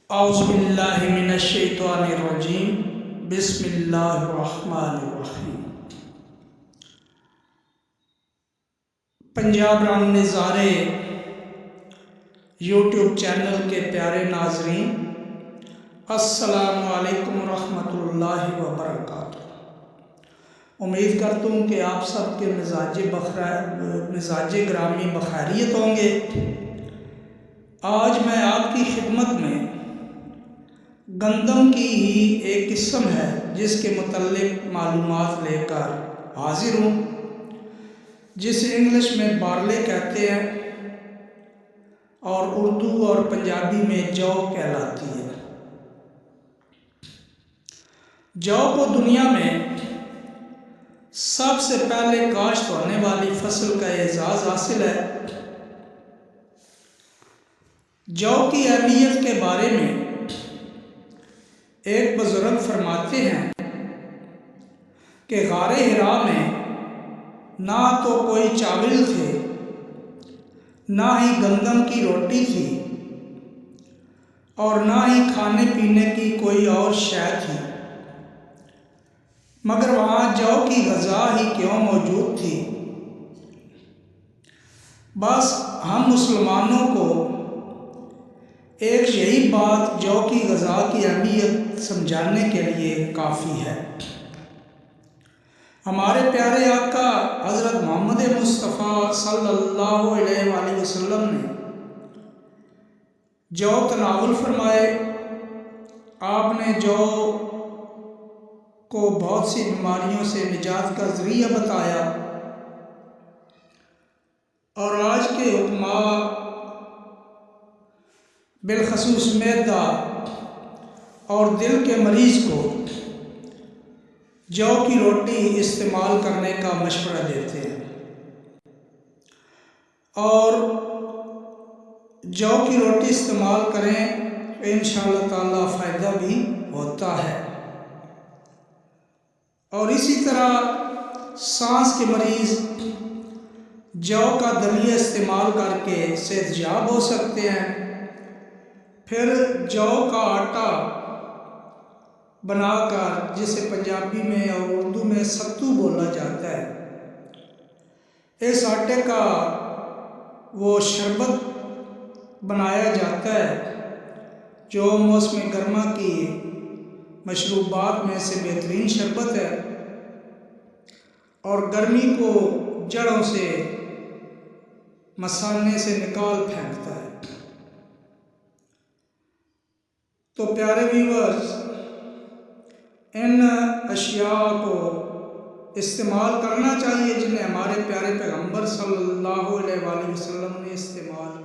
اعوذ باللہ من الشیطان الرجیم بسم اللہ الرحمن الرحیم۔ پنجاب رنگ نظارے یوٹیوب چینل کے پیارے ناظرین، السلام علیکم ورحمۃ اللہ وبرکاتہ۔ امید کرتا ہوں کہ آپ سب کے مزاج گرامی بخیریت ہوں گے۔ آج میں آپ کی خدمت میں گندم کی ہی ایک قسم ہے جس کے متعلق معلومات لے کر حاضر ہوں، جسے انگلش میں بارلے کہتے ہیں اور اردو اور پنجابی میں جو کہلاتی ہے۔ جو کو دنیا میں سب سے پہلے کاشت ہونے والی فصل کا اعزاز حاصل ہے۔ جو کی اہمیت کے بارے میں ایک بزرگ فرماتے ہیں کہ غار حرا میں نہ تو کوئی چاول تھے، نہ ہی گندم کی روٹی تھی، اور نہ ہی کھانے پینے کی کوئی اور شے تھی، مگر وہاں جو کی غذا ہی کیوں موجود تھی۔ بس ہم مسلمانوں کو ایک یہی بات جو کی غذا کی اہمیت سمجھانے کے لیے کافی ہے۔ ہمارے پیارے آقا حضرت محمد مصطفیٰ صلی اللہ علیہ وآلہ وسلم نے جو تناول فرمائے، آپ نے جو کو بہت سی بیماریوں سے نجات کا ذریعہ بتایا، اور آج کے حکماء بالخصوص معدہ اور دل کے مریض کو جو کی روٹی استعمال کرنے کا مشورہ دیتے ہیں، اور جو کی روٹی استعمال کریں تو انشاءاللہ تعالی فائدہ بھی ہوتا ہے۔ اور اسی طرح سانس کے مریض جو کا دلیہ استعمال کر کے صحت یاب ہو سکتے ہیں۔ پھر جو کا آٹا بنا کر، جسے پنجابی میں اور اردو میں ستو بولا جاتا ہے، اس آٹے کا وہ شربت بنایا جاتا ہے جو موسم گرما کی مشروبات میں سے بہترین شربت ہے، اور گرمی کو جڑوں سے مسانے سے نکال پھینکتا ہے۔ تو پیارے ویورز، ان اشیاء کو استعمال کرنا چاہیے جنہیں ہمارے پیارے پیغمبر صلی اللہ علیہ وآلہ وسلم نے استعمال